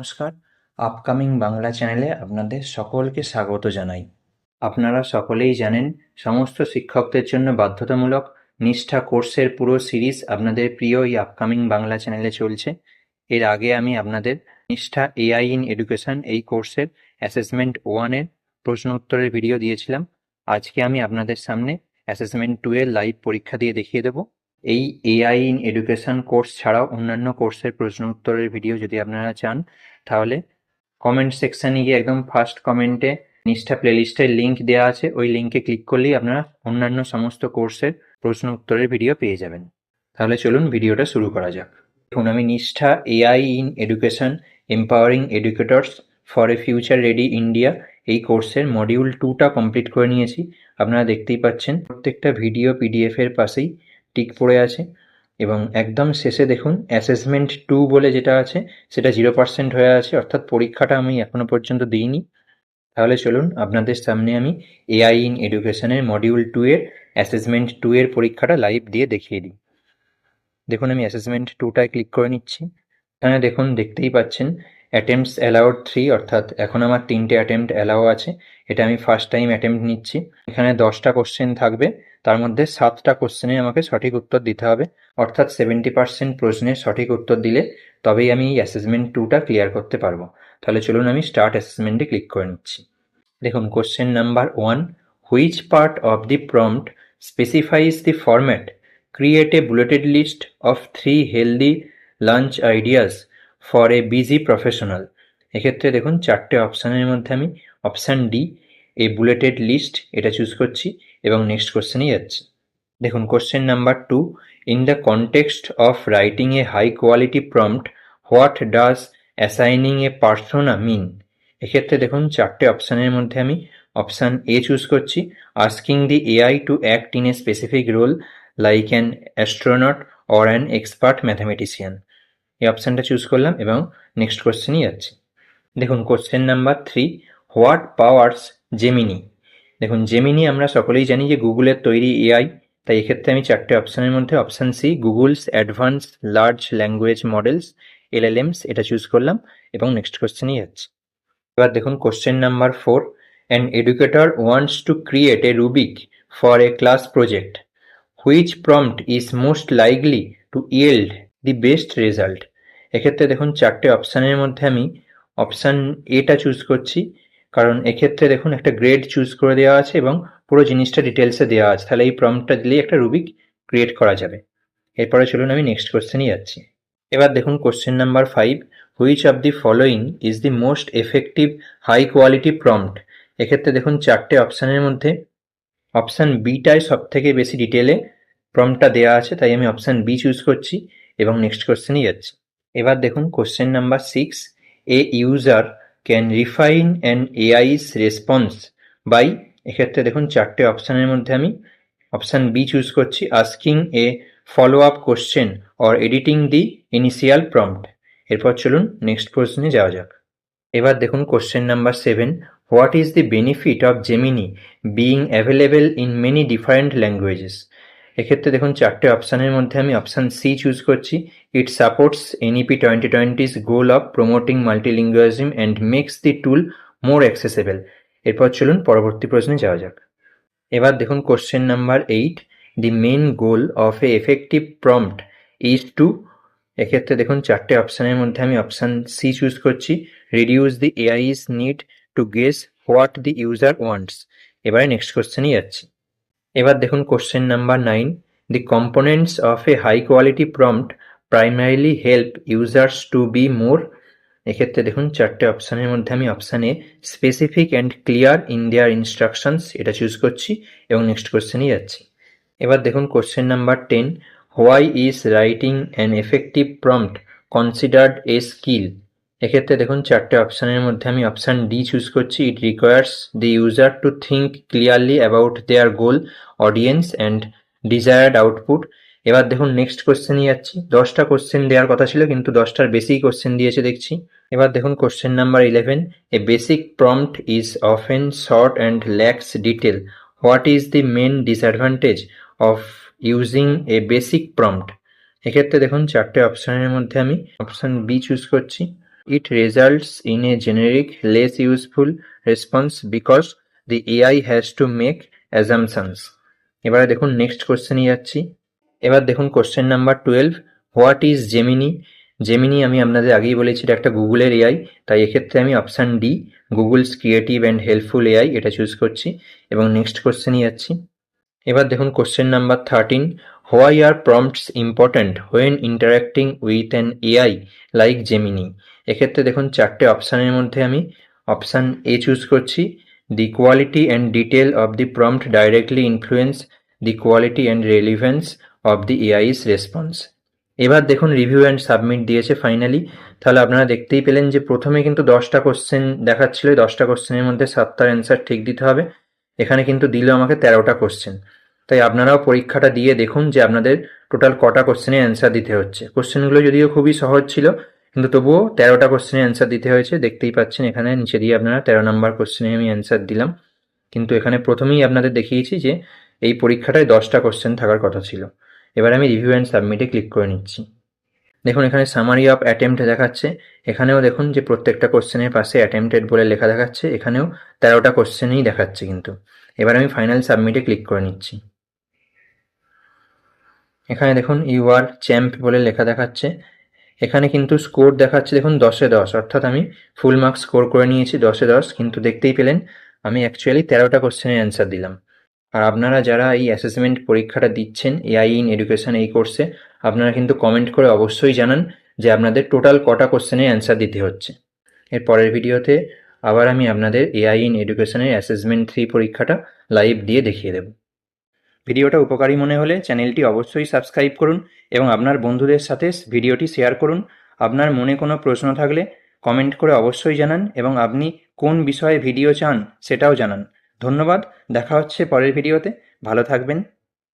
নমস্কার, আপকামিং বাংলা চ্যানেলে আপনাদের সকলকে স্বাগত জানাই। আপনারা সকলেই জানেন সমস্ত শিক্ষকদের জন্য বাধ্যতামূলক নিষ্ঠা কোর্সের পুরো সিরিজ আপনাদের প্রিয় এই আপকামিং বাংলা চ্যানেলে চলছে। এর আগে আমি আপনাদের নিষ্ঠা এআই ইন এডুকেশন এই কোর্সের অ্যাসেসমেন্ট 1-এর প্রশ্ন উত্তরের ভিডিও দিয়েছিলাম। আজকে আমি আপনাদের সামনে অ্যাসেসমেন্ট 2 এর লাইভ পরীক্ষা দিয়ে দেখিয়ে দেবো। এই এআই ইন এডুকেশন কোর্স ছাড়াও অন্যান্য কোর্সের প্রশ্ন উত্তরের ভিডিও যদি আপনারা চান, তাহলে কমেন্ট সেকশানে গিয়ে একদম ফার্স্ট কমেন্টে নিষ্ঠা প্লেলিস্টের লিঙ্ক দেওয়া আছে, ওই লিঙ্কে ক্লিক করলেই আপনারা অন্যান্য সমস্ত কোর্সের প্রশ্ন উত্তরের ভিডিও পেয়ে যাবেন। তাহলে চলুন ভিডিওটা শুরু করা যাক। দেখুন, আমি NISHTHA AI in education empowering educators for a future ready India এই কোর্সের মডিউল 2টা কমপ্লিট করে নিয়েছি। আপনারা দেখতেই পাচ্ছেন প্রত্যেকটা ভিডিও পিডিএফের পাশেই টিক পড়ে আছে এবং একদম শেষে দেখুন অ্যাসেসমেন্ট 2 বলে যেটা আছে সেটা 0% হয়ে আছে, অর্থাৎ পরীক্ষাটা আমি এখনো পর্যন্ত দিইনি। তাহলে চলুন আপনাদের সামনে আমি এআই ইন এডুকেশনের মডিউল 2 এর অ্যাসেসমেন্ট 2 এর পরীক্ষাটা লাইভ দিয়ে দেখিয়ে দিই। দেখুন, আমি অ্যাসেসমেন্ট 2টায় ক্লিক করে নিচ্ছি। এখানে দেখুন, দেখতেই পাচ্ছেন অ্যাটেম্পটস অ্যালাউড 3, অর্থাৎ এখন আমার 3টে অ্যাটেম্পট অ্যালাউ আছে। এটা আমি ফার্স্ট টাইম অ্যাটেম্পট নিচ্ছি। এখানে 10টা কোশ্চেন থাকবে, তার মধ্যে 7টা কোশ্চেনে আমাকে সঠিক উত্তর দিতে হবে, অর্থাৎ 70% প্রশ্নের সঠিক উত্তর দিলে তবেই আমি এই অ্যাসেসমেন্ট 2টা ক্লিয়ার করতে পারবো। তাহলে চলুন আমি স্টার্ট অ্যাসেসমেন্টে ক্লিক করে নিচ্ছি। দেখুন, question number 1, which part of the prompt specifies the format create a bulleted list of 3 healthy lunch ideas for a busy professional. এক্ষেত্রে দেখুন 4টে অপশানের মধ্যে আমি option D a bulleted list এটা চুজ করছি এবং নেক্সট কোশ্চেনেই যাচ্ছি। দেখুন, question number 2, in the context of writing a high quality prompt what does assigning a persona mean. এক্ষেত্রে দেখুন 4টে অপশানের মধ্যে আমি অপশান এ চুজ করছি, asking the AI to act in a specific role like an astronaut or an expert mathematician. এই অপশানটা choose করলাম এবং নেক্সট কোশ্চেনই যাচ্ছি। দেখুন, question number 3, what powers Gemini. দেখুন, জেমিনি আমরা সকলেই জানি যে গুগলের তৈরি এআই, তাই এক্ষেত্রে আমি 4টে অপশানের মধ্যে option C Google's advance large language models LLMs এটা চুজ করলাম এবং নেক্সট কোশ্চেনই যাচ্ছি। এবার দেখুন, question number 4, an educator wants to create a rubric for a class project, which prompt is most likely to yield the best result. এক্ষেত্রে দেখুন 4টে অপশানের মধ্যে আমি অপশান এটা চুজ করছি, কারণ এক্ষেত্রে দেখুন একটা গ্রেড চুজ করে দেওয়া আছে এবং পুরো জিনিসটা ডিটেলসে দেওয়া আছে, তাহলে এই প্রম্পটটা দিলেই একটা রুবিক ক্রিয়েট করা যাবে। এরপরে চলুন আমি নেক্সট কোশ্চেনই যাচ্ছি। এবার দেখুন, question number 5, which of the following is the most effective high quality prompt. এক্ষেত্রে দেখুন 4টে অপশানের মধ্যে অপশান বিটায় সব থেকে বেশি ডিটেলে প্রম্পটটা দেওয়া আছে, তাই আমি অপশান বি চুজ করছি এবং নেক্সট কোশ্চেনই যাচ্ছি। এবার দেখুন, question number 6, a user can refine an AI's response by. এক্ষেত্রে দেখুন 4টে অপশানের মধ্যে আমি অপশান বি চুজ করছি, asking a follow up question or editing the initial prompt. এরপর চলুন নেক্সট প্রশ্নে যাওয়া যাক। এবার দেখুন, question number 7, what is the benefit of Gemini being available in many different languages. এক্ষেত্রে দেখুন 4টে অপশানের মধ্যে আমি অপশান সি চুজ করছি, it supports NEP 2020's goal of promoting multilingualism and makes the tool more accessible. এরপর চলুন পরবর্তী প্রশ্নে যাওয়া যাক। এবার দেখুন, question number 8, the main goal of a effective prompt is to. এক্ষেত্রে দেখুন 4টে অপশানের মধ্যে আমি অপশান সি চুজ করছি, reduce the AI's need to guess what the user wants. এবারে নেক্সট কোশ্চেনই যাচ্ছি। এবার দেখুন, question number 9, the components of A high quality prompt primarily help users to be more. এক্ষেত্রে দেখুন 4টে অপশানের মধ্যে আমি option A specific and clear in their instructions এটা চুজ করছি এবং নেক্সট কোশ্চেনই যাচ্ছি। এবার দেখুন, question number 10, why is writing an effective prompt considered a skill. এক্ষেত্রে দেখুন 4টে অপশানের মধ্যে আমি অপশান ডি চুজ করছি, it requires the user to think clearly about their goal audience and desired output. এবার দেখুন নেক্সট কোশ্চেনই যাচ্ছি। 10টা কোশ্চেন দেওয়ার কথা ছিল কিন্তু 10টার বেশি কোশ্চেন দিয়েছে দেখছি। এবার দেখুন, question number 11, a basic prompt is often short and lacks detail, what is the main disadvantage of using a basic prompt. এক্ষেত্রে দেখুন 4টে অপশানের মধ্যে আমি অপশান বি চুজ করছি, It results in a generic, less useful response because the AI has to make assumptions. এবারে দেখুন next কোশ্চেনে যাচ্ছি। এবার দেখুন question number 12, what is Gemini? Gemini আমি আপনাদের আগেই বলেছি এটা একটা গুগলের এআই, তাই এক্ষেত্রে আমি option D, Google's creative and helpful AI, এটা চুজ করছি এবং নেক্সট কোশ্চেনে যাচ্ছি। এবার দেখুন question number 13, why are prompts important when interacting with an AI like Gemini? এক্ষেত্রে দেখুন চারটে অপশানের মধ্যে আমি অপশান এ চুজ করছি, the quality and detail of the prompt directly influence the quality and relevance of the AI's response. এবার দেখুন review and submit দিয়েছে ফাইনালি। তাহলে আপনারা দেখতেই পেলেন যে প্রথমে কিন্তু 10টা কোশ্চেন দেখাচ্ছিল, 10টা কোশ্চেনের মধ্যে 7টার অ্যান্সার ঠিক দিতে হবে। এখানে কিন্তু দিল আমাকে 13টা কোশ্চেন। তাই আপনারাও পরীক্ষাটা দিয়ে দেখুন যে আপনাদের টোটাল কটা কোশ্চেনে অ্যান্সার দিতে হচ্ছে। কোশ্চেনগুলো যদিও খুবই সহজ ছিল, কিন্তু তবুও 13টা কোশ্চেনে অ্যান্সার দিতে হয়েছে। দেখতেই পাচ্ছেন এখানে নিচে দিয়ে আপনারা 13 নম্বর কোশ্চেনে আমি অ্যান্সার দিলাম, কিন্তু এখানে প্রথমেই আপনাদের দেখিয়েছি যে এই পরীক্ষাটায় 10টা কোশ্চেন থাকার কথা ছিল। এবার আমি রিভিউ অ্যান্ড সাবমিটে ক্লিক করে নিচ্ছি। দেখুন এখানে সামারি অফ অ্যাটেম্প্ট দেখাচ্ছে, এখানেও দেখুন যে প্রত্যেকটা কোশ্চেনের পাশে অ্যাটেম্পটেড বলে লেখা দেখাচ্ছে, এখানেও 13টা কোশ্চেনই দেখাচ্ছে কিন্তু। এবার আমি ফাইনাল সাবমিটে ক্লিক করে নিচ্ছি। এখানে দেখুন ইউ আর চ্যাম্প বলে লেখা দেখাচ্ছে, এখানে কিন্তু স্কোর দেখাচ্ছে দেখুন 10এ 10, অর্থাৎ আমি ফুল মার্কস স্কোর করে নিয়েছি 10এ 10, কিন্তু দেখতেই পেলেন আমি অ্যাকচুয়ালি 13টা কোশ্চেনের অ্যান্সার দিলাম। আর আপনারা যারা এই অ্যাসেসমেন্ট পরীক্ষাটা দিচ্ছেন এআই ইন এডুকেশন এই কোর্সে, আপনারা কিন্তু কমেন্ট করে অবশ্যই জানান যে আপনাদের টোটাল কটা কোশ্চেনের অ্যান্সার দিতে হচ্ছে। এর পরের ভিডিওতে আবার আমি আপনাদের এআই ইন এডুকেশনের অ্যাসেসমেন্ট 3 পরীক্ষাটা লাইভ দিয়ে দেখিয়ে দেব। ভিডিওটা উপকারী মনে হলে চ্যানেলটি অবশ্যই সাবস্ক্রাইব করুন এবং আপনার বন্ধুদের সাথে ভিডিওটি শেয়ার করুন। আপনার মনে কোনো প্রশ্ন থাকলে কমেন্ট করে অবশ্যই জানান এবং আপনি কোন বিষয়ে ভিডিও চান সেটাও জানান। ধন্যবাদ, দেখা হচ্ছে পরের ভিডিওতে। ভালো থাকবেন।